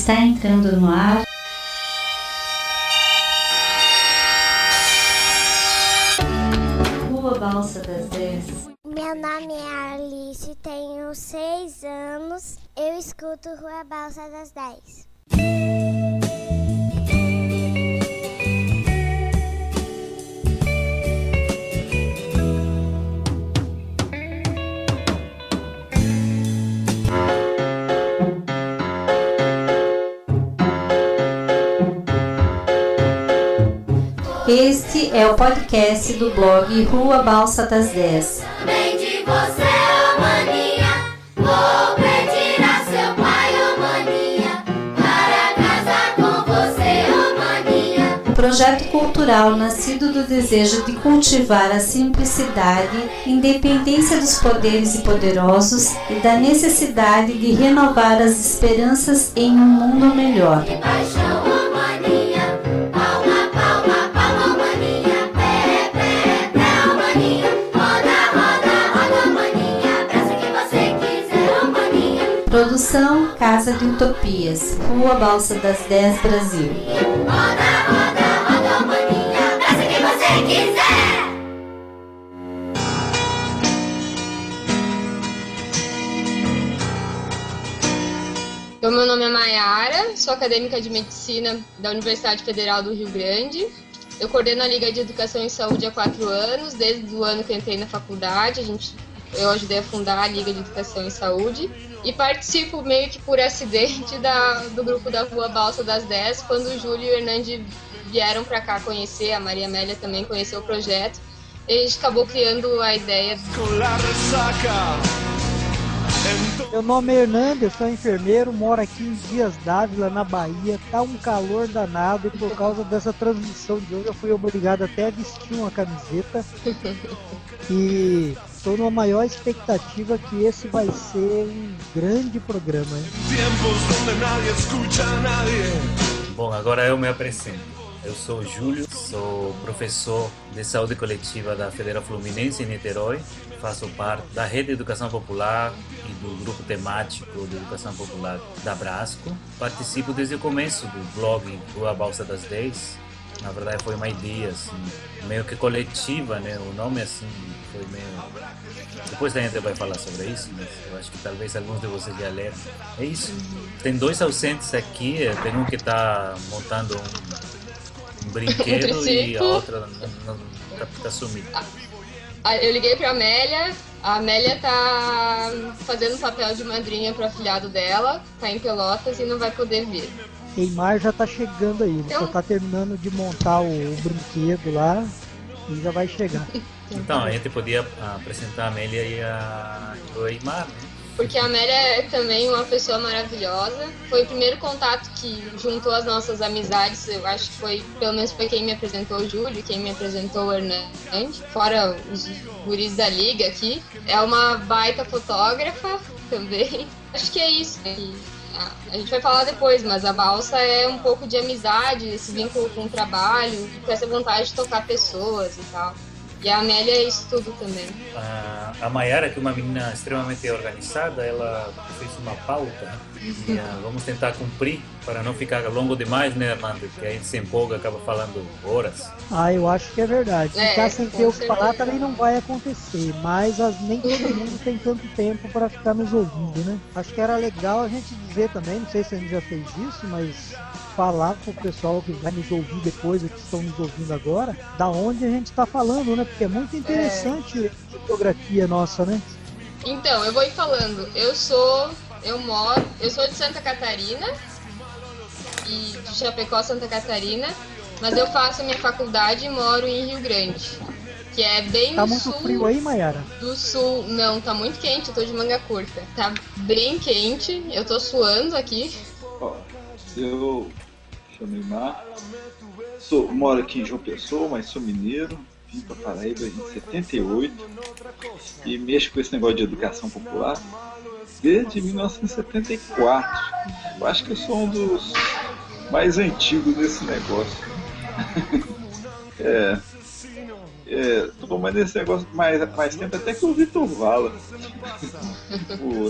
Está entrando no ar. Rua Balsa das 10. Meu nome é Alice, tenho 6 anos. Eu escuto Rua Balsa das 10. Este é o podcast do blog Rua Balsa das 10. Vem de você, ô maninha, vou pedir a seu pai, ô maninha, para casar com você, ô maninha. Um projeto cultural nascido do desejo de cultivar a simplicidade, independência dos poderes e poderosos e da necessidade de renovar as esperanças em um mundo melhor. Que paixão, ô maninha, palma, palma, palma, ô maninha, pé, pé, pé, ô maninha, roda, roda, roda, ô maninha, abraça quem você quiser, ô maninha. Produção Casa de Utopias, Rua Balsa das 10, Brasil. Roda, roda, roda, ô maninha, abraça quem você quiser. Então, meu nome é Maiara, sou acadêmica de medicina da Universidade Federal do Rio Grande. Eu coordeno a Liga de Educação e Saúde há 4 anos, desde o ano que entrei na faculdade. Eu ajudei a fundar a Liga de Educação e Saúde e participo meio que por acidente do grupo da Rua Balsa das 10, quando o Júlio e o Hernande vieram para cá conhecer, a Maria Amélia também conheceu o projeto. E a gente acabou criando a ideia. Meu nome é Hernando, eu sou enfermeiro, moro aqui em Dias Dávila, na Bahia. Tá um calor danado e por causa dessa transmissão de hoje eu fui obrigado até a vestir uma camiseta. E estou numa maior expectativa que esse vai ser um grande programa, hein? Bom, agora eu me apresento. Eu sou o Júlio, sou professor de saúde coletiva da Federal Fluminense em Niterói, faço parte da Rede de Educação Popular e do grupo temático de Educação Popular da Brasco. Participo desde o começo do blog Rua Balsa das 10. Na verdade foi uma ideia assim, meio que coletiva, né? O nome assim foi meio... Depois a gente vai falar sobre isso, mas eu acho que talvez alguns de vocês já leram. É isso. Tem 2 ausentes aqui, tem um que está montando um brinquedo e a outra tá sumida. Eu liguei pra Amélia, a Amélia tá fazendo o papel de madrinha pro afilhado dela, tá em Pelotas e não vai poder vir. Eimar já tá chegando aí, ele só tá terminando de montar o brinquedo lá e já vai chegar. Então, a gente podia apresentar a Amélia e o Eimar, né? Porque a Amélia é também uma pessoa maravilhosa. Foi o primeiro contato que juntou as nossas amizades. Eu acho que foi, pelo menos foi quem me apresentou o Júlio, quem me apresentou o Hernande, fora os guris da liga aqui. É uma baita fotógrafa também. Acho que é isso. A gente vai falar depois, mas a balsa é um pouco de amizade, esse vínculo com o trabalho, com essa vontade de tocar pessoas e tal. E a Amélia é isso tudo também. A Maiara, que é uma menina extremamente organizada, ela fez uma pauta e vamos tentar cumprir para não ficar longo demais, né, Hernando? Porque a gente se empolga, acaba falando horas. Eu acho que é verdade. Ficar sem ter o que falar também não vai acontecer, mas nem todo mundo tem tanto tempo para ficar nos ouvindo, né? Acho que era legal a gente dizer também, não sei se a gente já fez isso, mas falar pro pessoal que vai nos ouvir depois, ou que estão nos ouvindo agora, da onde a gente está falando, né? Porque é muito interessante a fotografia nossa, né? Então, eu vou ir falando. Eu sou de Santa Catarina, e de Chapecó, Santa Catarina, mas eu faço a minha faculdade e moro em Rio Grande, que é bem no sul. Tá muito frio aí, Maiara? Do sul, não, tá muito quente, eu tô de manga curta. Tá bem quente, eu tô suando aqui. Eu chamo Eimar, moro aqui em João Pessoa, mas sou mineiro, vim para Paraíba em 78 e mexo com esse negócio de educação popular desde 1974. Eu acho que eu sou um dos mais antigos desse negócio. Tô mais nesse negócio mais tempo até que o Vitor Vala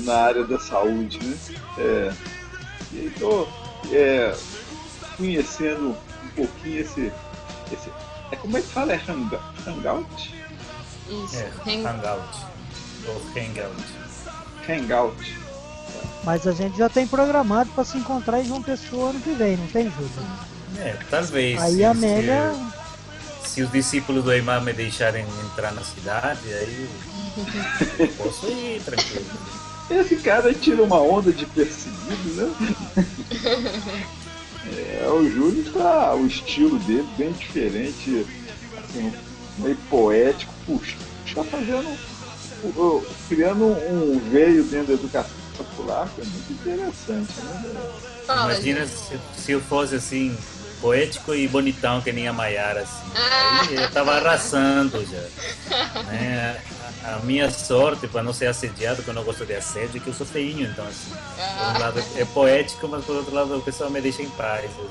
na área da saúde, né? E tô conhecendo um pouquinho esse como é que fala? É hangout? Isso, Hangout. Ou Hangout. Hangout. Mas a gente já tem programado para se encontrar em João Pessoa ano que vem, não tem, Júlio? Talvez. Aí a Amélia... Se os discípulos do Eimar me deixarem entrar na cidade, aí eu posso ir tranquilo. Esse cara tira uma onda de perseguido, né? O Júlio o estilo dele bem diferente, assim, meio poético, tá criando um veio dentro da educação popular, que é muito interessante, né? Imagina se eu fosse assim, poético e bonitão que nem a Maiara, assim. Aí eu tava arrasando já. Né? A minha sorte para não ser assediado, porque eu não gosto de assédio, é que eu sou feinho, então assim, por um lado é poético, mas por outro lado o pessoal me deixa em paz. Assim.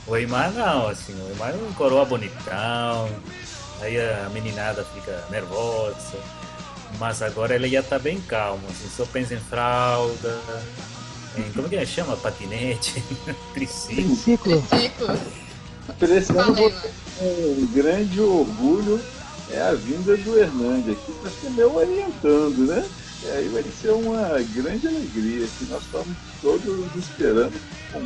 O Eimar não, assim, o Eimar é um coroa bonitão, aí a meninada fica nervosa, mas agora ele já tá bem calmo, assim, só pensa em fralda, como que ele chama? Patinete? Triciclo. Para esse ano um grande orgulho é a vinda do Hernande aqui para ser meu orientando, né? Aí vai ser uma grande alegria que nós estamos todos esperando com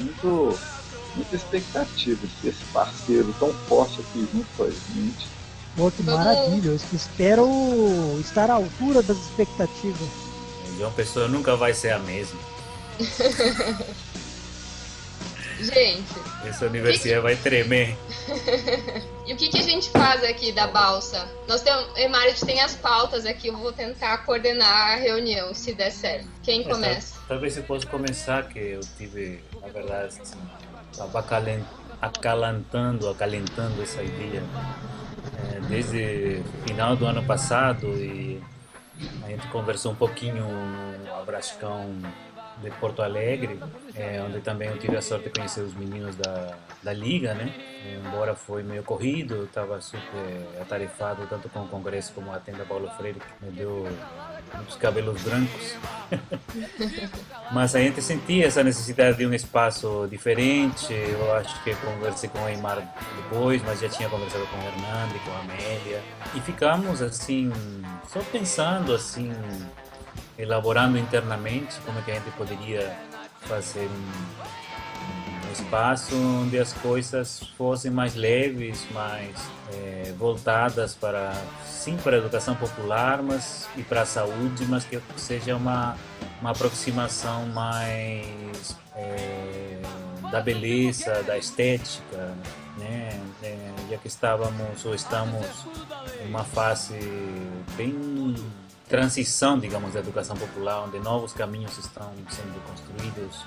muita expectativa de ter esse parceiro tão forte aqui junto com a gente. Pô, que maravilha, eu espero estar à altura das expectativas. João Pessoa nunca vai ser a mesma. Gente, essa universidade vai tremer. E o que a gente faz aqui da Balsa? Nós temos, Eimar, a gente tem as pautas aqui, eu vou tentar coordenar a reunião, se der certo. Quem começa? Talvez eu possa começar, que eu tive, na verdade, assim, estava acalentando essa ideia desde o final do ano passado, e a gente conversou um pouquinho no Abrascão de Porto Alegre, onde também eu tive a sorte de conhecer os meninos da Liga, né? Embora foi meio corrido, eu estava super atarefado tanto com o congresso como a tenda Paulo Freire, que me deu muitos cabelos brancos. Mas a gente sentia essa necessidade de um espaço diferente. Eu acho que conversei com o Eimar depois, mas já tinha conversado com o Hernande, com a Amélia, e ficamos assim, só pensando assim, elaborando internamente como é que a gente poderia fazer um espaço onde as coisas fossem mais leves, mais voltadas para a educação popular, mas e para a saúde, mas que seja uma aproximação mais da beleza, da estética, né? Já que estamos em uma fase bem transição, digamos, da educação popular, onde novos caminhos estão sendo construídos,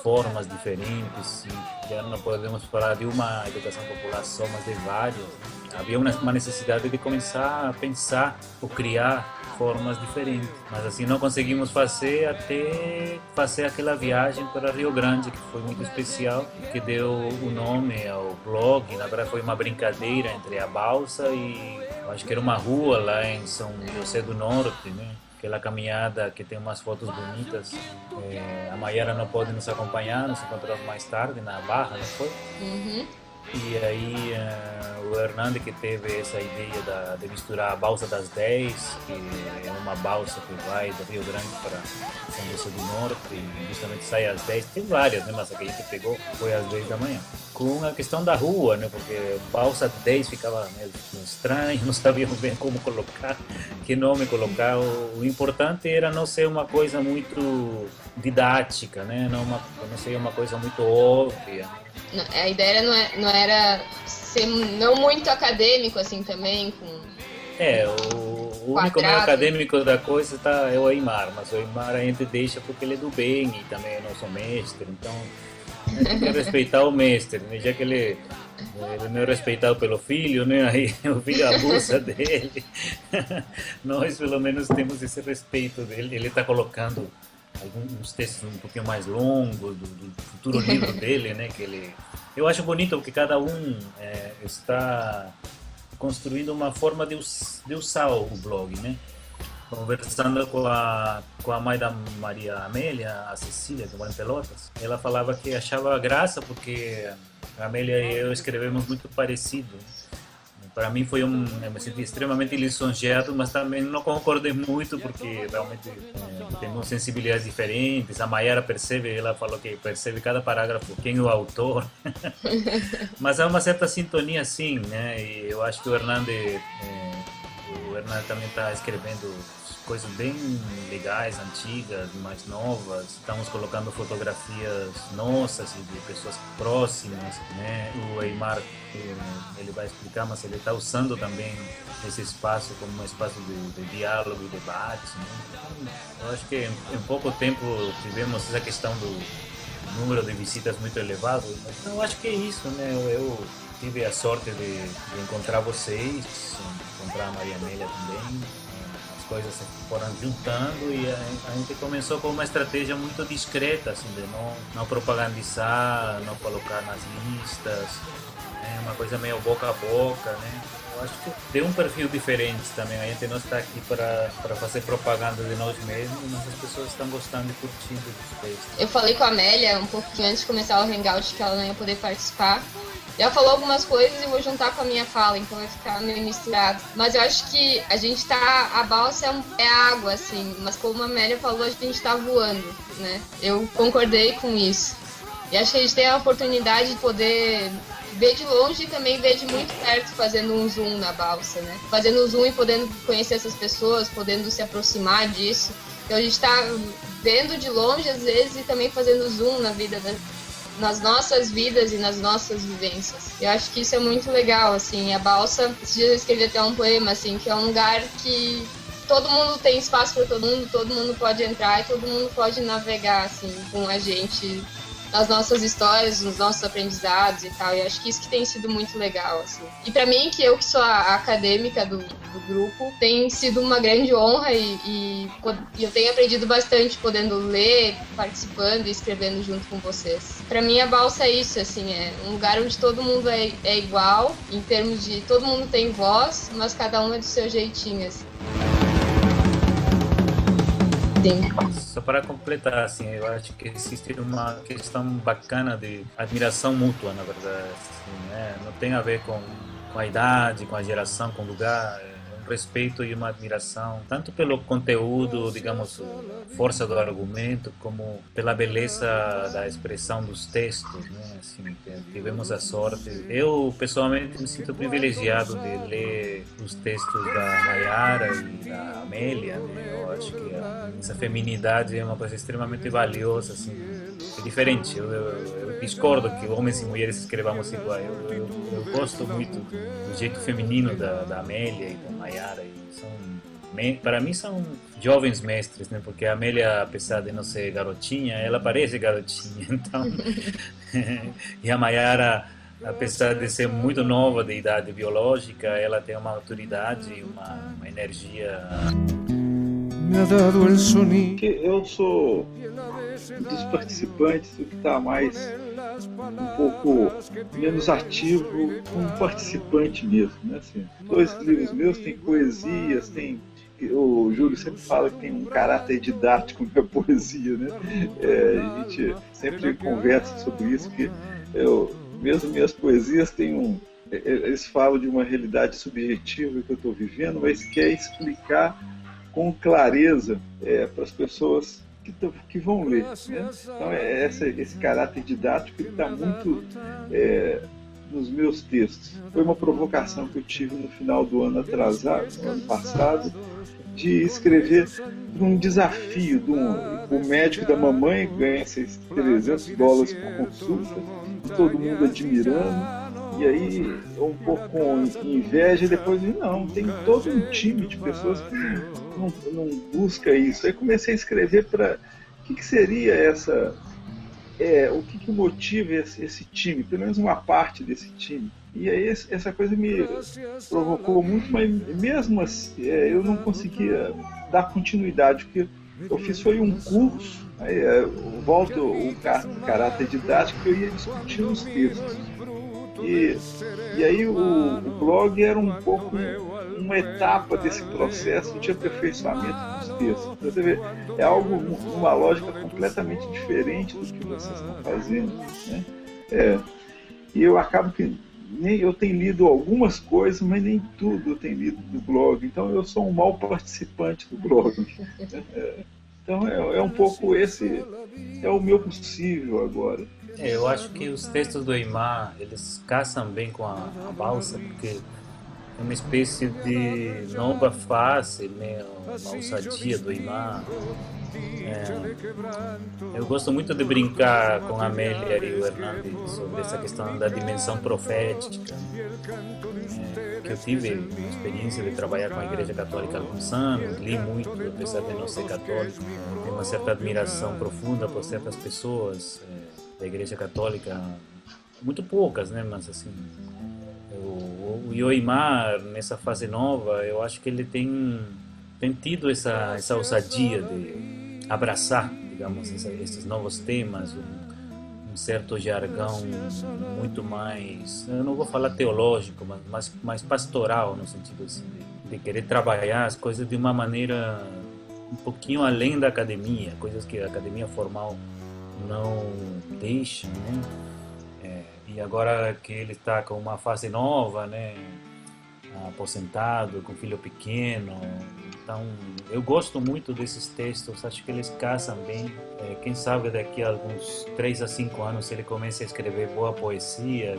formas diferentes, e já não podemos falar de uma educação popular só, mas de várias. Havia uma necessidade de começar a pensar ou criar formas diferentes, mas assim não conseguimos fazer até fazer aquela viagem para Rio Grande, que foi muito especial, que deu o nome ao blog. Na verdade foi uma brincadeira entre a Balsa e acho que era uma rua lá em São José do Norte, né? Aquela caminhada que tem umas fotos bonitas. A Maiara não pode nos acompanhar, nos encontramos mais tarde na Barra, não foi? Uhum. E aí o Hernande, que teve essa ideia de misturar a Balsa das 10, que é uma balsa que vai do Rio Grande para São José do Norte, e justamente sai às 10, tem várias, né? Mas a que a gente pegou foi às 10 da manhã. Com a questão da rua, né? Porque balsa 10 ficava meio estranho, não sabíamos bem como colocar, que nome colocar. O importante era não ser uma coisa muito didática, né? Não ser uma coisa muito óbvia. A ideia não era ser não muito acadêmico assim também, com o único meio acadêmico da coisa é o Eimar, mas o Eimar a gente deixa porque ele é do bem e também é nosso mestre, então a gente tem que respeitar o mestre, né? Já que ele não é respeitado pelo filho, né? Aí o filho abusa dele. Nós pelo menos temos esse respeito dele. Ele está colocando alguns textos um pouquinho mais longos do futuro livro dele, né? Eu acho bonito porque cada um está construindo uma forma de usar o blog, né? conversando com a mãe da Maria Amélia, a Cecília, que mora em Pelotas, ela falava que achava graça porque a Amélia e eu escrevemos muito parecido. Para mim eu me senti extremamente lisonjeado, mas também não concordei muito porque realmente temos sensibilidades diferentes. A Mayara percebe, ela falou que percebe cada parágrafo quem é o autor. Mas há uma certa sintonia sim, né? E eu acho que o Hernande também está escrevendo coisas bem legais, antigas, mais novas. Estamos colocando fotografias nossas e de pessoas próximas, né? O Eymar, ele vai explicar, mas ele está usando também esse espaço como um espaço de diálogo e debate, né? Então, eu acho que em pouco tempo tivemos essa questão do número de visitas muito elevado. Então, eu acho que é isso, né? Eu tive a sorte de encontrar vocês, encontrar a Maria Amélia também. Coisas se foram juntando e a gente começou com uma estratégia muito discreta, assim, de não propagandizar, não colocar nas listas, né? Uma coisa meio boca a boca, né? Eu acho que tem um perfil diferente também. A gente não está aqui para fazer propaganda de nós mesmos, mas as pessoas estão gostando e curtindo os textos. Eu falei com a Amélia um pouquinho antes de começar o Hangout que ela não ia poder participar. Já falou algumas coisas e vou juntar com a minha fala, então vai ficar meio misturado. Mas eu acho que a balsa é água, assim, mas como a Amélia falou, a gente tá voando, né? Eu concordei com isso. E acho que a gente tem a oportunidade de poder ver de longe e também ver de muito perto fazendo um zoom na balsa, né? Fazendo um zoom e podendo conhecer essas pessoas, podendo se aproximar disso. Então a gente tá vendo de longe às vezes e também fazendo zoom nas nossas vidas e nas nossas vivências. Eu acho que isso é muito legal, assim, a balsa, esses dias eu escrevi até um poema, assim, que é um lugar que todo mundo tem espaço para todo mundo pode entrar e todo mundo pode navegar, assim, com a gente nas nossas histórias, nos nossos aprendizados e tal, e acho que isso que tem sido muito legal, assim. E para mim, que eu que sou a acadêmica do grupo, tem sido uma grande honra e eu tenho aprendido bastante podendo ler, participando e escrevendo junto com vocês. Para mim, a balsa é isso, assim, é um lugar onde todo mundo é igual, em termos de todo mundo tem voz, mas cada um é do seu jeitinho, assim. Só para completar, assim, eu acho que existe uma questão bacana de admiração mútua, na verdade, assim, né? Não tem a ver com a idade, com a geração, com o lugar. Um respeito e uma admiração, tanto pelo conteúdo, digamos, força do argumento, como pela beleza da expressão dos textos, né? Assim, tivemos a sorte. Eu, pessoalmente, me sinto privilegiado de ler os textos da Mayara e da Amélia, né? Eu acho que essa feminidade é uma coisa extremamente valiosa, assim, é diferente. Eu discordo que homens e mulheres escrevamos igual. Eu gosto muito do jeito feminino da Amélia e da Mayara. Para mim são jovens mestres, né? Porque a Amélia, apesar de não ser garotinha, ela parece garotinha. Então, e a Mayara, apesar de ser muito nova de idade biológica, ela tem uma maturidade e uma energia. Eu sou um dos participantes que está mais um pouco menos ativo como participante mesmo, né? Assim, 2 livros meus têm poesias, o Júlio sempre fala que tem um caráter didático na poesia, né? A gente sempre conversa sobre isso, que mesmo minhas poesias têm eles falam de uma realidade subjetiva que eu estou vivendo, mas quer explicar com clareza para as pessoas que vão ler, né? Então esse caráter didático está muito nos meus textos. Foi uma provocação que eu tive no final do ano passado, de escrever um desafio o médico da mamãe ganha $300 por consulta, todo mundo admirando. E aí, um pouco com inveja, depois não, tem todo um time de pessoas que não busca isso. Aí comecei a escrever para o que seria o que motiva esse time, pelo menos uma parte desse time. E aí essa coisa me provocou muito, mas mesmo assim eu não conseguia dar continuidade, porque eu fiz um curso, aí volto o caráter didático, que eu ia discutir os textos. E aí o blog era um pouco uma etapa desse processo de aperfeiçoamento dos textos. Você vê, é algo, uma lógica completamente diferente do que vocês estão fazendo, né? E eu acabo que nem eu tenho lido algumas coisas, mas nem tudo eu tenho lido do blog. Então eu sou um mau participante do blog. Então é um pouco esse, é o meu possível agora. Eu acho que os textos do Eymar, eles casam bem com a balsa, porque é uma espécie de nova face, né? Uma ousadia do Eymar. Eu gosto muito de brincar com a Amélia e o Hernandes sobre essa questão da dimensão profética, que eu tive a experiência de trabalhar com a Igreja Católica há alguns anos, li muito, apesar de não ser católico, tenho uma certa admiração profunda por certas pessoas da Igreja Católica, muito poucas, né, mas assim, o Eymar, nessa fase nova, eu acho que ele tem tido essa ousadia de abraçar, digamos, esses novos temas, um certo jargão muito mais, eu não vou falar teológico, mas mais pastoral, no sentido assim, de querer trabalhar as coisas de uma maneira um pouquinho além da academia, coisas que a academia formal não deixa, né? E agora que ele está com uma fase nova, né? Aposentado, com filho pequeno. Então, eu gosto muito desses textos, acho que eles casam bem. Quem sabe daqui a alguns 3 a 5 anos ele comece a escrever boa poesia,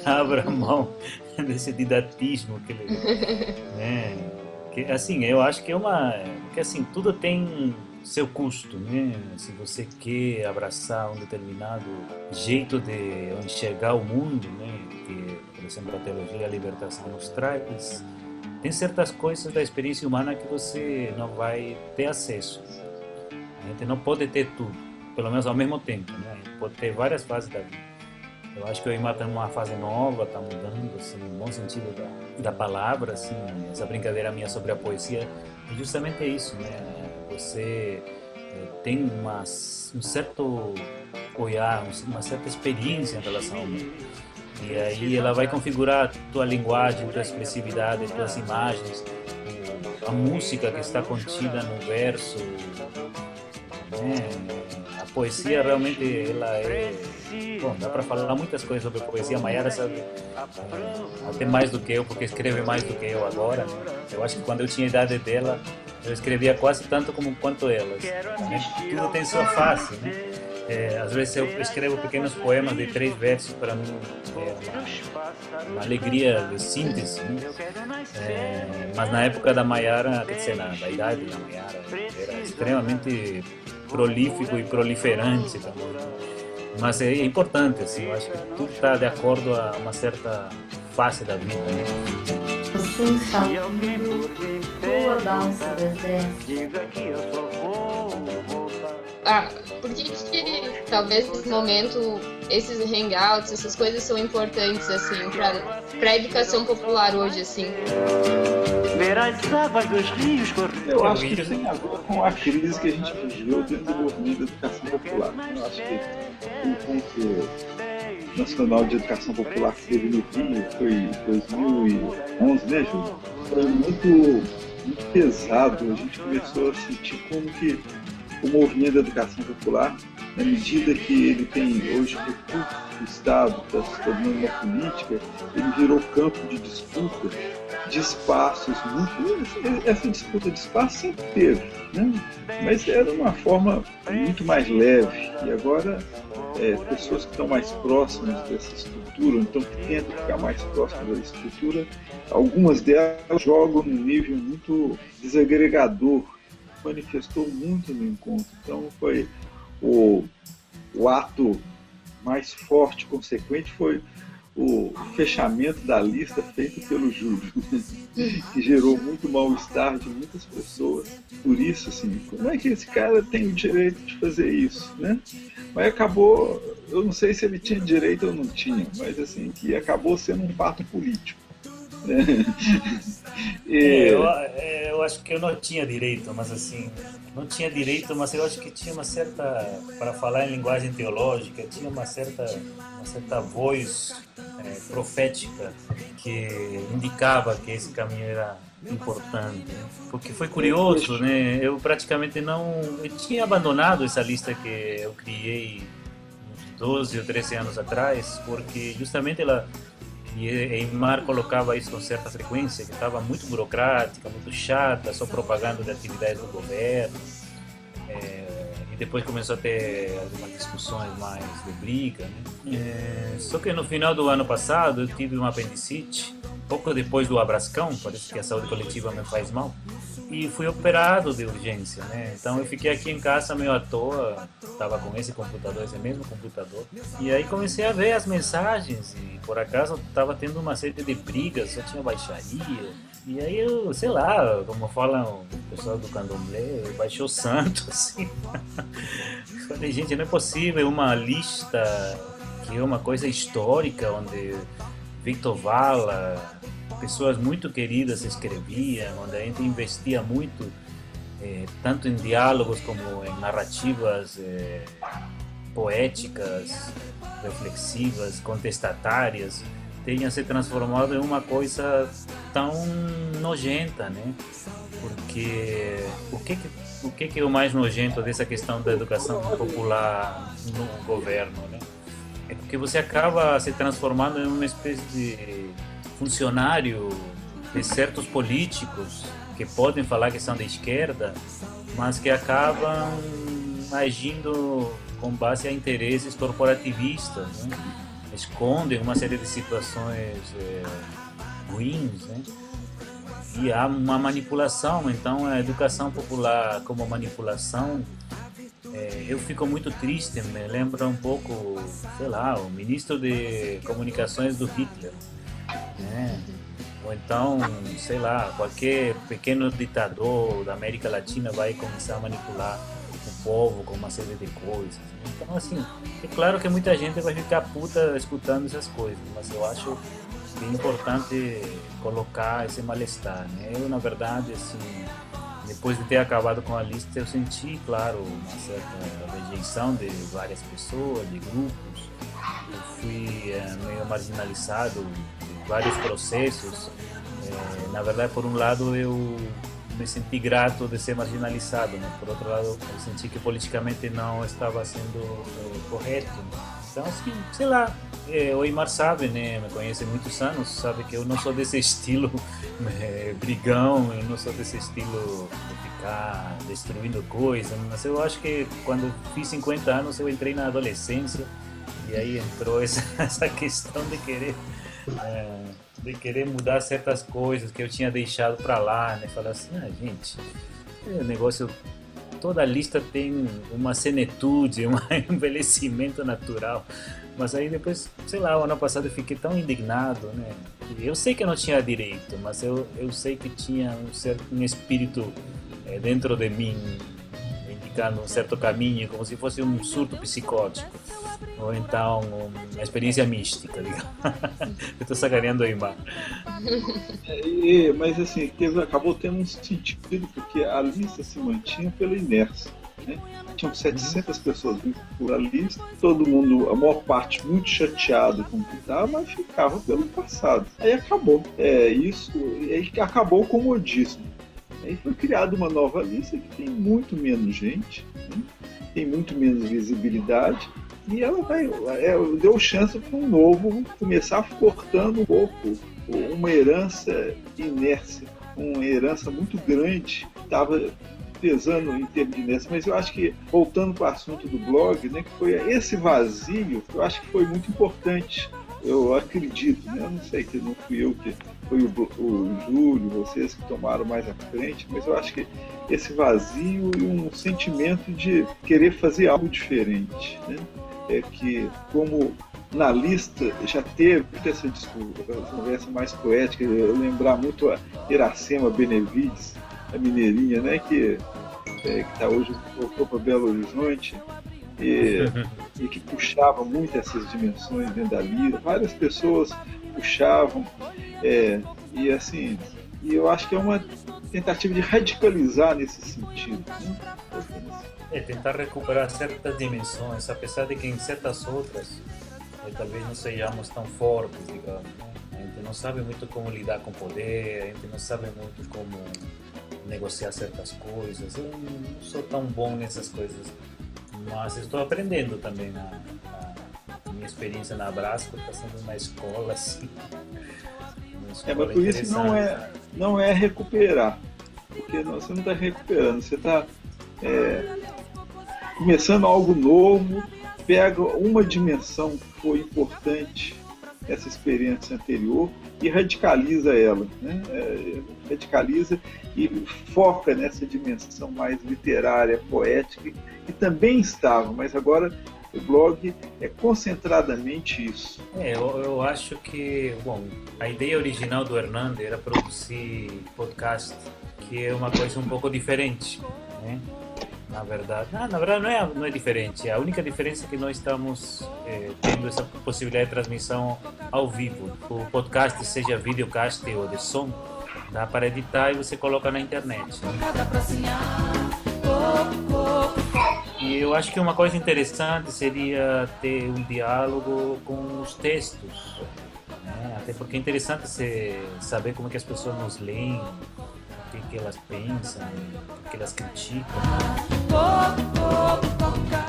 abra mão desse didatismo que ele... né? Que, assim, eu acho que que assim, tudo tem seu custo, né? Se você quer abraçar um determinado jeito de enxergar o mundo, né? Que, por exemplo, a teologia e a libertação nos traz, tem certas coisas da experiência humana que você não vai ter acesso. A gente não pode ter tudo, pelo menos ao mesmo tempo, né? A gente pode ter várias fases da vida. Eu acho que o Eymar está numa fase nova, está mudando, assim, no bom sentido da palavra, assim, essa brincadeira minha sobre a poesia, e justamente é isso, né? Você tem um certo olhar, uma certa experiência em relação ao mundo. E aí ela vai configurar a tua linguagem, a tua expressividade, as tuas imagens, a música que está contida no verso, né? A poesia realmente ela é... Bom, dá para falar muitas coisas sobre poesia. A Mayara sabe até mais do que eu, porque escreve mais do que eu agora, né? Eu acho que quando eu tinha a idade dela, eu escrevia quase tanto quanto elas, né? Tudo tem sua face, né? Às vezes eu escrevo pequenos poemas de 3 versos, para mim é uma alegria de síntese, né? Mas na época da Mayara, quer dizer, da idade da Mayara, era extremamente prolífico e proliferante também. Mas é importante, assim, eu acho que tudo está de acordo a uma certa fase da vida, né? Você está ouvindo Tua Balsa Deserta. Por que talvez nesse momento esses hangouts, essas coisas são importantes, assim, para a educação popular hoje, assim? Eu acho que tem a ver com a crise que a gente viveu do desenvolvimento da educação popular. Eu acho que o encontro nacional de educação popular que teve no Rio foi em 2011, né, Júlio? Foi muito pesado. A gente começou a sentir como que o movimento da educação popular, na medida que ele tem hoje recursos do Estado, está se tornando uma política, ele virou campo de disputa de espaços. Essa disputa de espaço sempre teve, né? Mas era uma forma muito mais leve. E agora, pessoas que estão mais próximas dessa estrutura, então que tentam ficar mais próximas da estrutura, algumas delas jogam num nível muito desagregador, manifestou muito no encontro. Então foi o ato mais forte, consequente, foi o fechamento da lista feito pelo Júlio, que gerou muito mal-estar de muitas pessoas. Por isso, assim, como é que esse cara tem o direito de fazer isso, né? Mas acabou, eu não sei se ele tinha direito ou não tinha, mas assim, que acabou sendo um fato político. Eu acho que eu não tinha direito, mas assim, não tinha direito, mas eu acho que tinha uma certa, para falar em linguagem teológica, tinha uma certa voz profética que indicava que esse caminho era importante, né? Porque foi curioso, né? Eu praticamente eu tinha abandonado essa lista que eu criei uns 12 ou 13 anos atrás, porque justamente e Eymar colocava isso com certa frequência, que estava muito burocrática, muito chata, só propaganda de atividades do governo. E depois começou a ter algumas discussões mais de briga, né? Só que no final do ano passado eu tive uma apendicite, pouco depois do Abrascão, parece que a saúde coletiva me faz mal, e fui operado de urgência, né? Então eu fiquei aqui em casa meio à toa, estava com esse mesmo computador, e aí comecei a ver as mensagens e por acaso estava tendo uma série de brigas, só tinha baixaria, e aí eu, sei lá, como falam o pessoal do candomblé, baixou o santo, assim. Falei, gente, não é possível uma lista que é uma coisa histórica, onde Victor Valla, pessoas muito queridas escreviam, onde a gente investia muito, tanto em diálogos como em narrativas poéticas, reflexivas, contestatárias, tenha se transformado em uma coisa tão nojenta, né? Porque o que é o mais nojento dessa questão da educação popular no governo, né? É porque você acaba se transformando em uma espécie de funcionário de certos políticos que podem falar que são de esquerda, mas que acabam agindo com base a interesses corporativistas, né? Escondem uma série de situações ruins, né? E há uma manipulação. Então a educação popular como manipulação, eu fico muito triste, me lembra um pouco, sei lá, o ministro de comunicações do Hitler, né? Ou então, sei lá, qualquer pequeno ditador da América Latina vai começar a manipular o povo com uma série de coisas. Então, assim, é claro que muita gente vai ficar puta escutando essas coisas, mas eu acho que é importante colocar esse malestar, né? Eu, na verdade, assim, depois de ter acabado com a lista, eu senti, claro, uma certa rejeição de várias pessoas, de grupos. Eu fui meio marginalizado em vários processos. Na verdade, por um lado, eu me senti grato de ser marginalizado, mas por outro lado, eu senti que politicamente não estava sendo correto. Então, assim, sei lá, o Eymar sabe, né, me conhece há muitos anos, sabe que eu não sou desse estilo brigão, eu não sou desse estilo de ficar destruindo coisas, mas eu acho que quando fiz 50 anos eu entrei na adolescência e aí entrou essa questão de querer mudar certas coisas que eu tinha deixado para lá, né, falar assim, gente, o negócio... Toda lista tem uma senetude, um envelhecimento natural. Mas aí depois, sei lá, o ano passado eu fiquei tão indignado, né? Eu sei que eu não tinha direito, mas eu sei que tinha um espírito dentro de mim, indicando um certo caminho, como se fosse um surto psicótico. Ou então uma experiência mística, digamos. Eu estou sacaneando o Eymar. Mas assim, acabou tendo um sentido, porque a lista se mantinha pela inércia, né? Tinham 700 pessoas por a lista, todo mundo, a maior parte, muito chateado com o que estava, mas ficava pelo passado. Aí acabou. Aí acabou o comodismo. Aí foi criada uma nova lista que tem muito menos gente, né? Tem muito menos visibilidade. E ela deu chance para um novo começar cortando um pouco uma herança inércia, uma herança muito grande, estava pesando em termos de inércia. Mas eu acho que, voltando para o assunto do blog, né, que foi esse vazio, eu acho que foi muito importante. Eu acredito, né? Eu não sei, que não fui eu, que foi o Júlio, vocês que tomaram mais à frente, mas eu acho que esse vazio e um sentimento de querer fazer algo diferente, né? Que, como na lista já teve essa conversa mais poética, eu lembrar muito a Iracema Benevides, a mineirinha, né, que tá hoje voltou para Belo Horizonte e que puxava muito essas dimensões dentro da lira. Várias pessoas puxavam, e assim, e eu acho que é uma tentativa de radicalizar nesse sentido, né? Tentar recuperar certas dimensões, apesar de que em certas outras talvez não sejamos tão fortes, digamos. Né? A gente não sabe muito como lidar com o poder, a gente não sabe muito como negociar certas coisas. Eu não sou tão bom nessas coisas, mas estou aprendendo também. A minha experiência na Abrasco está sendo uma escola assim. Mas por isso não é recuperar, porque você não está recuperando, você está começando algo novo, pega uma dimensão que foi importante essa experiência anterior e radicaliza ela, né? Radicaliza e foca nessa dimensão mais literária, poética, que também estava, mas agora o blog é concentradamente isso. Eu acho que, a ideia original do Hernando era produzir podcast, que é uma coisa um pouco diferente, né? Na verdade não é diferente. A única diferença é que nós estamos tendo essa possibilidade de transmissão ao vivo. O podcast, seja videocast ou de som, dá para editar e você coloca na internet. E eu acho que uma coisa interessante seria ter um diálogo com os textos, né? Até porque é interessante você saber como é que as pessoas nos leem, o que elas pensam, o que elas criticam.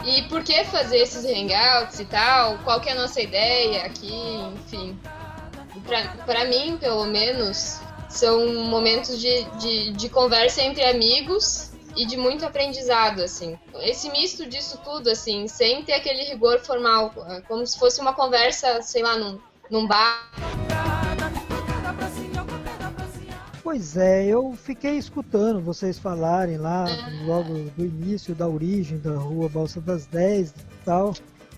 E por que fazer esses hangouts e tal? Qual que é a nossa ideia aqui, enfim. Pra mim, pelo menos, são momentos de conversa entre amigos e de muito aprendizado, assim. Esse misto disso tudo, assim, sem ter aquele rigor formal, como se fosse uma conversa, sei lá, num bar. Pois é, eu fiquei escutando vocês falarem lá, logo do início, da origem da Rua Balsa das 10 e tal.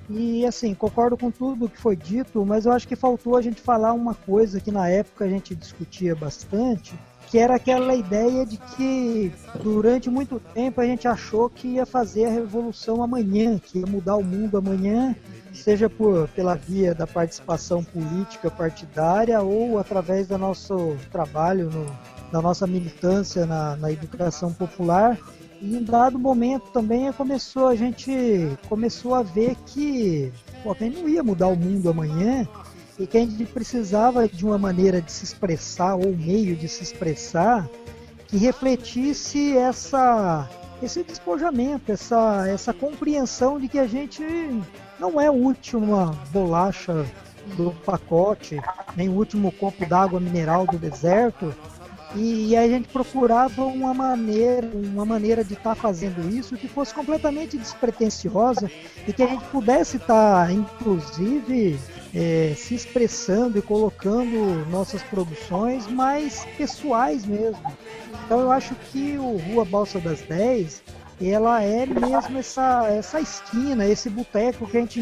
E assim, concordo com tudo que foi dito, mas eu acho que faltou a gente falar uma coisa que na época a gente discutia bastante, que era aquela ideia de que durante muito tempo a gente achou que ia fazer a revolução amanhã, que ia mudar o mundo amanhã, seja pela via da participação política partidária ou através do nosso trabalho, da nossa militância na educação popular. E em dado momento também a gente começou a ver que a gente não ia mudar o mundo amanhã e que a gente precisava de uma maneira de se expressar ou meio de se expressar que refletisse esse despojamento, essa compreensão de que a gente não é a última bolacha do pacote, nem o último copo d'água mineral do deserto. E a gente procurava uma maneira de estar fazendo isso que fosse completamente despretensiosa e que a gente pudesse estar, inclusive, se expressando e colocando nossas produções mais pessoais mesmo. Então eu acho que o Rua Balsa das 10, ela é mesmo essa esquina, esse boteco que a gente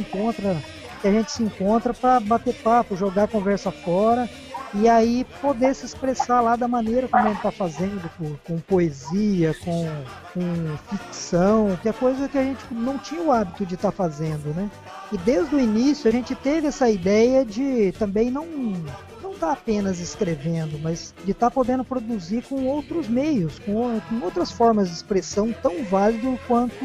se encontra para bater papo, jogar a conversa fora. E aí poder se expressar lá da maneira como a gente está fazendo, com poesia, com ficção, que é coisa que a gente não tinha o hábito de estar fazendo, né? E desde o início a gente teve essa ideia de também não estar apenas escrevendo, mas de estar podendo produzir com outros meios, com outras formas de expressão tão válido quanto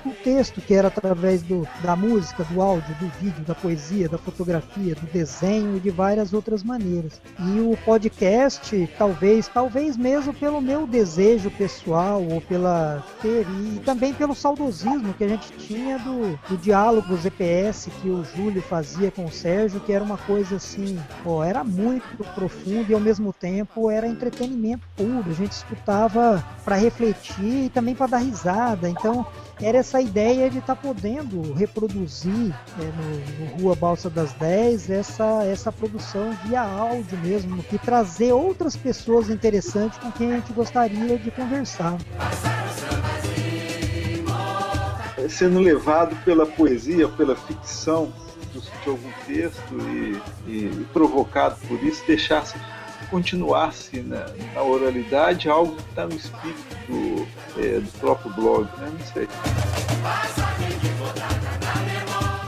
o texto, que era através da música, do áudio, do vídeo, da poesia, da fotografia, do desenho e de várias outras maneiras. E o podcast, talvez mesmo pelo meu desejo pessoal, ou e também pelo saudosismo que a gente tinha do diálogo ZPS que o Júlio fazia com o Sérgio, que era uma coisa assim, era muito profundo e ao mesmo tempo era entretenimento puro. A gente escutava para refletir e também para dar risada. Então, era essa ideia de estar podendo reproduzir no Rua Balsa das 10 essa produção via áudio mesmo e trazer outras pessoas interessantes com quem a gente gostaria de conversar. Sendo levado pela poesia, pela ficção de algum texto e provocado por isso, continuasse na oralidade algo que está no espírito do próprio blog, né? Não sei.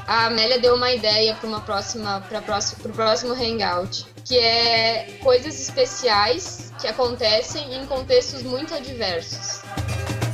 A Amélia deu uma ideia para o próximo Hangout, que é coisas especiais que acontecem em contextos muito adversos.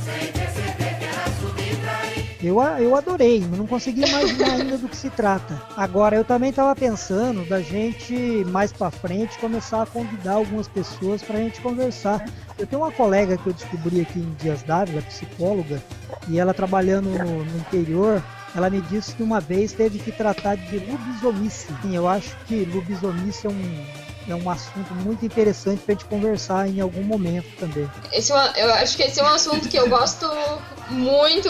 Sem perceber que ela subiu pra ir. Eu adorei, não consegui imaginar ainda do que se trata. Agora, eu também estava pensando da gente, mais para frente, começar a convidar algumas pessoas para a gente conversar. Eu tenho uma colega que eu descobri aqui em Dias Dávila, psicóloga, e ela trabalhando no interior, ela me disse que uma vez teve que tratar de lobisomice. Sim, eu acho que lobisomice é um assunto muito interessante para a gente conversar em algum momento também. Eu acho que esse é um assunto que eu gosto muito,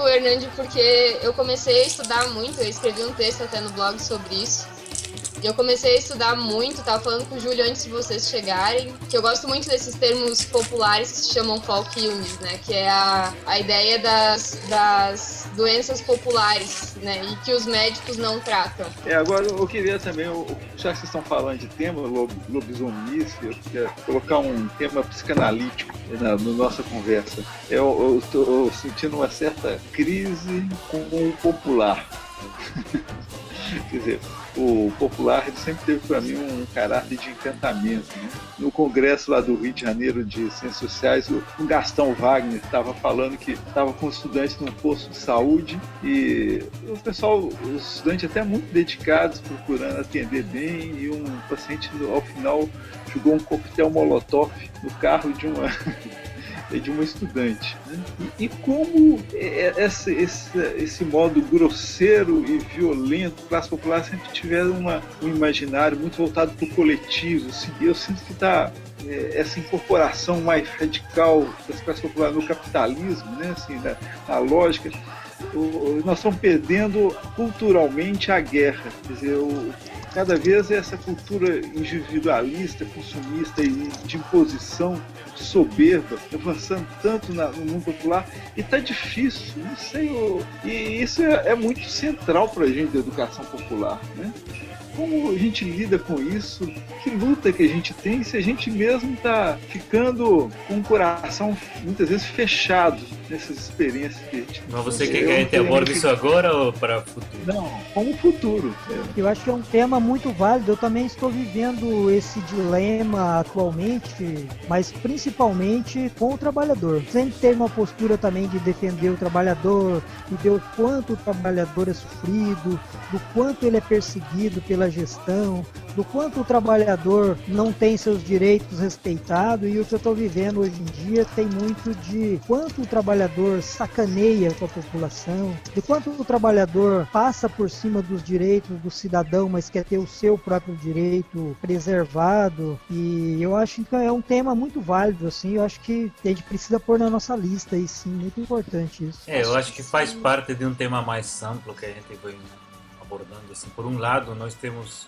Hernande, porque eu comecei a estudar muito, eu escrevi um texto até no blog sobre isso. E eu comecei a estudar muito, tava falando com o Júlio antes de vocês chegarem, que eu gosto muito desses termos populares que se chamam folk illness, né? Que é a ideia das doenças populares, né? E que os médicos não tratam. Agora eu queria também, já que vocês estão falando de tema, lobisomice, eu queria colocar um tema psicanalítico na nossa conversa. Eu estou sentindo uma certa crise com o popular. Quer dizer, o popular ele sempre teve para mim um caráter de encantamento, né? No congresso lá do Rio de Janeiro de Ciências Sociais, o Gastão Wagner estava falando que estava com estudantes num posto de saúde e o pessoal, os estudantes até muito dedicados, procurando atender bem, e um paciente ao final jogou um coquetel molotov no carro de uma estudante, né? E como esse modo grosseiro e violento, classe popular sempre tiveram um imaginário muito voltado para o coletivo. Eu sinto que essa incorporação mais radical das classes populares no capitalismo, né? Assim, na lógica, nós estamos perdendo culturalmente a guerra. Quer dizer, cada vez essa cultura individualista, consumista e de imposição soberba avançando tanto no mundo popular, e está difícil, não sei, e isso é muito central para a gente da educação popular, né? Como a gente lida com isso? Que luta que a gente tem se a gente mesmo está ficando com o coração muitas vezes fechado nessas experiências que a gente tem? Mas você quer que a gente aborde isso agora ou para o futuro? Não, como o futuro. Eu acho que é um tema muito válido. Eu também estou vivendo esse dilema atualmente, mas principalmente com o trabalhador. Sempre ter uma postura também de defender o trabalhador e ver o quanto o trabalhador é sofrido, do quanto ele é perseguido pela gestão, do quanto o trabalhador não tem seus direitos respeitados. E o que eu estou vivendo hoje em dia tem muito de quanto o trabalhador sacaneia com a população, de quanto o trabalhador passa por cima dos direitos do cidadão, mas quer ter o seu próprio direito preservado. E eu acho que é um tema muito válido, assim. Eu acho que a gente precisa pôr na nossa lista, e sim, muito importante isso. Eu acho que faz parte de um tema mais amplo que a gente vai abordando. Assim, por um lado, nós temos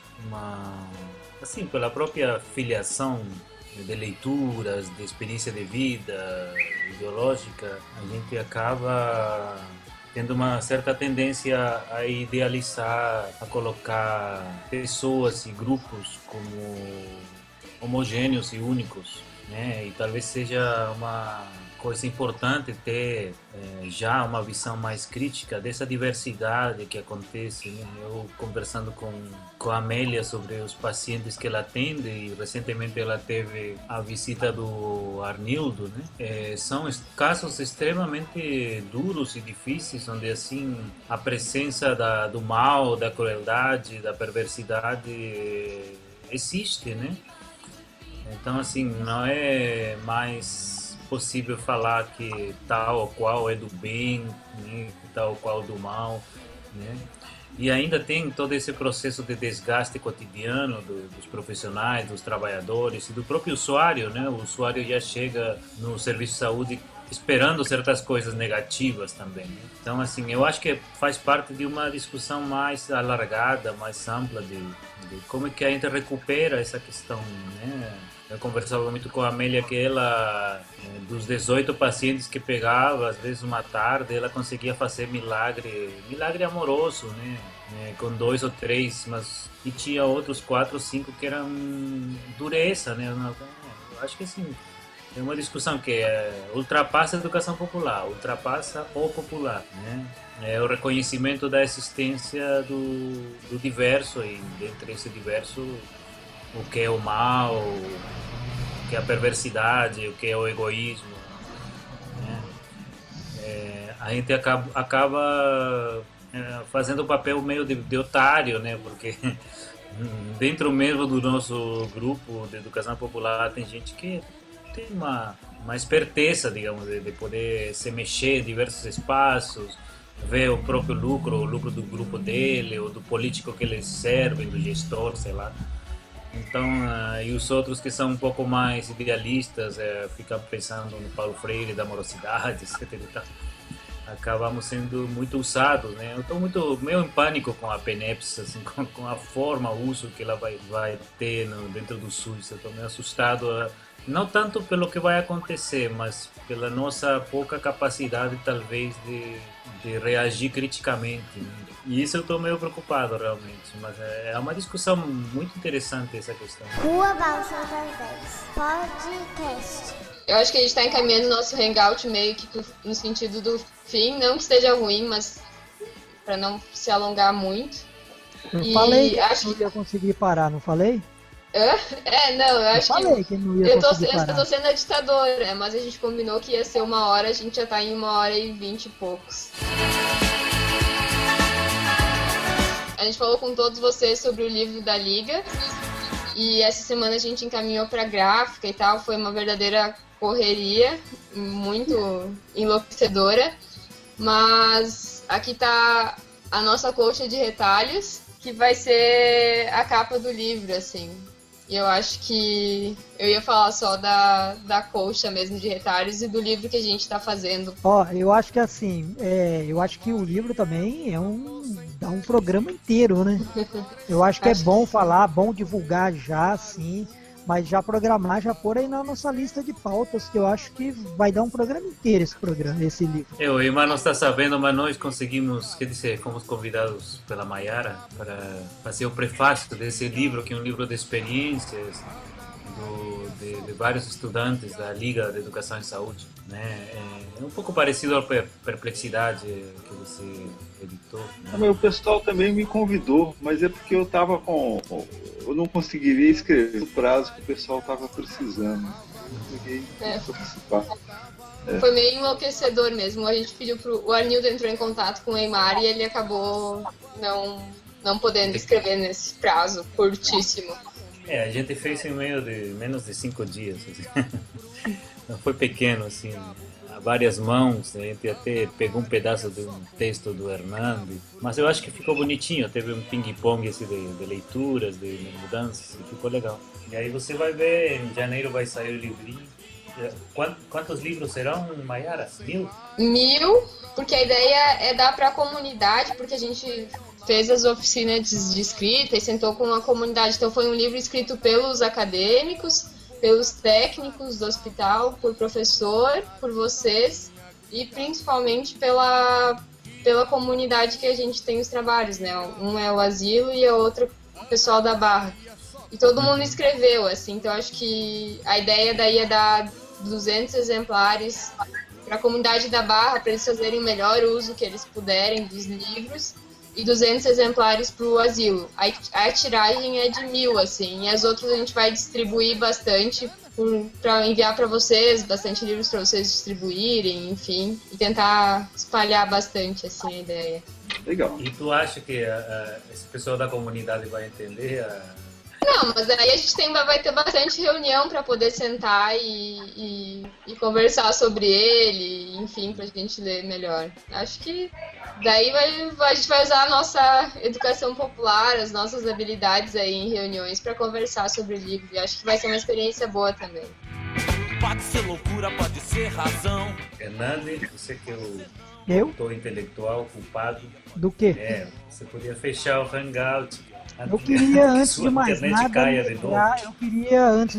assim, pela própria filiação de leituras, de experiência de vida, ideológica, a gente acaba tendo uma certa tendência a idealizar, a colocar pessoas e grupos como homogêneos e únicos, né? E talvez seja uma coisa importante ter já uma visão mais crítica dessa diversidade que acontece, né? Eu conversando com a Amélia sobre os pacientes que ela atende, e recentemente ela teve a visita do Arnildo, né? São casos extremamente duros e difíceis, onde assim a presença do mal, da crueldade, da perversidade existe, né? Então assim, não é mais possível falar que tal ou qual é do bem, né, tal ou qual do mal, né? E ainda tem todo esse processo de desgaste cotidiano dos profissionais, dos trabalhadores e do próprio usuário, né? O usuário já chega no serviço de saúde esperando certas coisas negativas também, né? Então, assim, eu acho que faz parte de uma discussão mais alargada, mais ampla de como é que a gente recupera essa questão, né? Eu conversava muito com a Amélia que ela, dos 18 pacientes que pegava, às vezes uma tarde, ela conseguia fazer milagre amoroso, né? Com 2 ou 3, mas e tinha outros 4 ou 5 que eram dureza, né? Eu acho que assim, é uma discussão que ultrapassa a educação popular, ultrapassa o popular, né? É o reconhecimento da existência do diverso, e dentre esse diverso, o que é o mal, o que é a perversidade, o que é o egoísmo, né? a gente acaba fazendo o papel meio de otário, né? Porque dentro mesmo do nosso grupo de educação popular tem gente que tem uma esperteza, digamos, de poder se mexer em diversos espaços, ver o próprio lucro, o lucro do grupo dele, ou do político que eles servem, do gestor, sei lá. Então, e os outros que são um pouco mais idealistas, ficam pensando no Paulo Freire, da morosidade, etc. e tal. Acabamos sendo muito usados, né? Eu estou meio em pânico com a PENEPS, assim, com a forma, o uso que ela vai ter dentro do SUS. Eu estou meio assustado, não tanto pelo que vai acontecer, mas pela nossa pouca capacidade, talvez, de reagir criticamente, né? E isso eu estou meio preocupado, realmente. Mas é uma discussão muito interessante essa questão. Rua Balsa das 10, podcast. Eu acho que a gente está encaminhando o nosso hangout meio que no sentido do fim, não que esteja ruim, mas para não se alongar muito. Eu falei que não ia conseguir parar, não falei? Não, eu acho que não ia conseguir parar. Eu tô sendo a ditadora, mas a gente combinou que ia ser 1 hora, a gente já tá em 1h20 e poucos. A gente falou com todos vocês sobre o livro da Liga, e essa semana a gente encaminhou pra gráfica e tal, foi uma verdadeira correria, muito enlouquecedora, mas aqui tá a nossa colcha de retalhos, que vai ser a capa do livro, assim. E eu acho que eu ia falar só da colcha mesmo de retalhos e do livro que a gente tá fazendo. Eu acho que assim, eu acho que o livro também dá um programa inteiro, né? Eu acho que é bom falar, bom divulgar já, assim, mas já programar, já pôr aí na nossa lista de pautas, que eu acho que vai dar um programa inteiro esse livro. O Iman não está sabendo, mas nós conseguimos, fomos convidados pela Mayara para fazer o prefácio desse livro, que é um livro de experiências de vários estudantes da Liga de Educação e Saúde, né? É um pouco parecido à Perplexidade que você editou, né? O pessoal também me convidou, mas é porque eu não conseguiria escrever o prazo que o pessoal estava precisando. Eu peguei para participar. Foi meio enlouquecedor mesmo. A gente pediu o Arnildo entrou em contato com o Eymar e ele acabou não podendo escrever nesse prazo curtíssimo. A gente fez em menos de 5 dias. Assim. Não foi pequeno, assim, a várias mãos. A gente até pegou um pedaço de um texto do Hernando, mas eu acho que ficou bonitinho. Teve um ping-pong assim, de leituras, de mudanças, e ficou legal. E aí você vai ver, em janeiro vai sair o livrinho. Quantos livros serão, Mayara? 1000? 1000, porque a ideia é dar para a comunidade, porque a gente fez as oficinas de escrita e sentou com a comunidade. Então foi um livro escrito pelos acadêmicos, pelos técnicos do hospital, por professor, por vocês e principalmente pela comunidade que a gente tem os trabalhos, né? Um é o asilo e a outra o pessoal da Barra. E todo mundo escreveu, assim, então acho que a ideia daí é dar 200 exemplares para a comunidade da Barra, para eles fazerem o melhor uso que eles puderem dos livros, e 200 exemplares para o asilo. A tiragem é de 1000, assim, e as outras a gente vai distribuir bastante para enviar para vocês, bastante livros para vocês distribuírem, enfim, e tentar espalhar bastante, assim, a ideia. Legal. E tu acha que esse pessoal da comunidade vai entender Não, mas aí a gente vai ter bastante reunião para poder sentar e conversar sobre ele, enfim, para a gente ler melhor. Acho que daí a gente vai usar a nossa educação popular, as nossas habilidades aí em reuniões para conversar sobre o livro. E acho que vai ser uma experiência boa também. Pode ser loucura, pode ser razão. Hernani, você que é o Eu? autor intelectual culpado. Do quê? Você podia fechar o Hangout. Eu queria, antes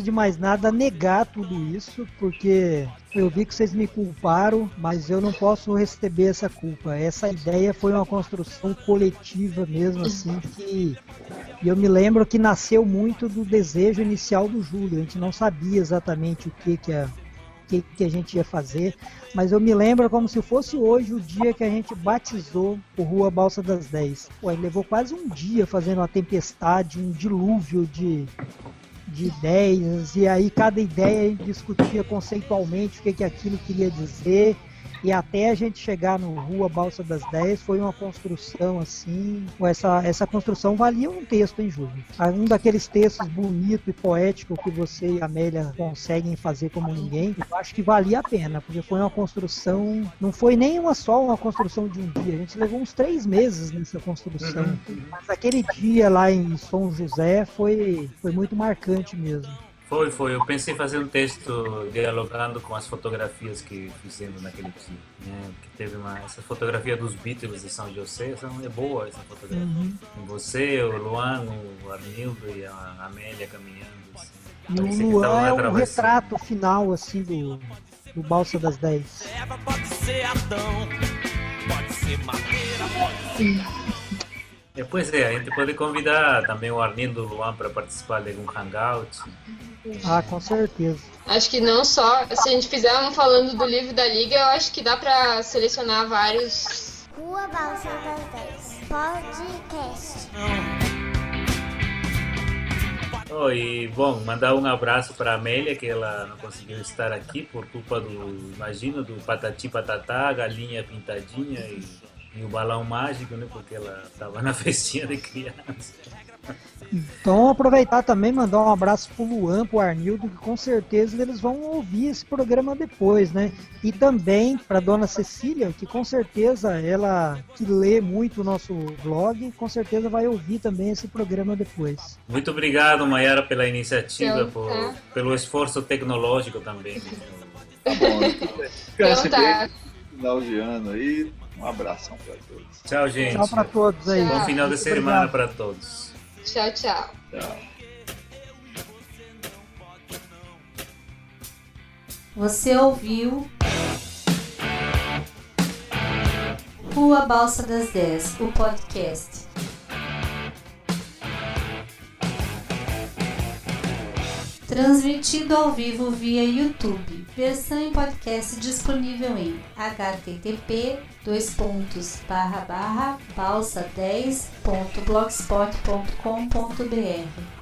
de mais nada, negar tudo isso, porque eu vi que vocês me culparam, mas eu não posso receber essa culpa. Essa ideia foi uma construção coletiva mesmo, assim, e eu me lembro que nasceu muito do desejo inicial do Júlio. A gente não sabia exatamente o que a gente ia fazer, mas eu me lembro como se fosse hoje o dia que a gente batizou o Rua Balsa das 10. Ele levou quase um dia fazendo uma tempestade, um dilúvio de ideias, e aí cada ideia a gente discutia conceitualmente o que aquilo queria dizer, e até a gente chegar no Rua Balsa das 10 foi uma construção assim, essa construção valia um texto, hein, Júlio? Um daqueles textos bonito e poético que você e a Amélia conseguem fazer como ninguém, eu acho que valia a pena, porque foi uma construção, não foi nem só uma construção de um dia, a gente levou uns 3 meses nessa construção, mas aquele dia lá em São José foi muito marcante mesmo. Foi. Eu pensei em fazer um texto dialogando com as fotografias que fizemos naquele dia. Né? Que teve essa fotografia dos Beatles de São José, é boa essa fotografia. Com você, o Luan, o Arnildo e a Amélia caminhando. Assim. E o Luan é o retrato final assim do Balsa das 10. Pode ser Adão, pode ser madeira, pode ser... Pois é, a gente pode convidar também o Arnildo e o Luan para participar de algum hangout. Ah, com certeza. Acho que não só, se a gente fizer um falando do livro da Liga, eu acho que dá pra selecionar vários. Rua Balsa das 10 podcast. E bom, mandar um abraço para a Amélia, que ela não conseguiu estar aqui por culpa do Patati Patatá, galinha pintadinha e o balão mágico, né? Porque ela estava na festinha de criança. Então aproveitar também, mandar um abraço pro Luan, pro Arnildo, que com certeza eles vão ouvir esse programa depois, né? E também pra dona Cecília, que com certeza ela que lê muito o nosso blog, com certeza vai ouvir também esse programa depois. Muito obrigado, Mayara, pela iniciativa, pelo esforço tecnológico também. Tá bom, final de ano aí, um abração para todos. Tchau, gente. Tchau para todos aí. Bom final de semana para todos. Tchau, tchau. Tchau. Você ouviu Rua Balsa das 10, o podcast. Transmitido ao vivo via YouTube. Versão em podcast disponível em http://balsa10.blogspot.com.br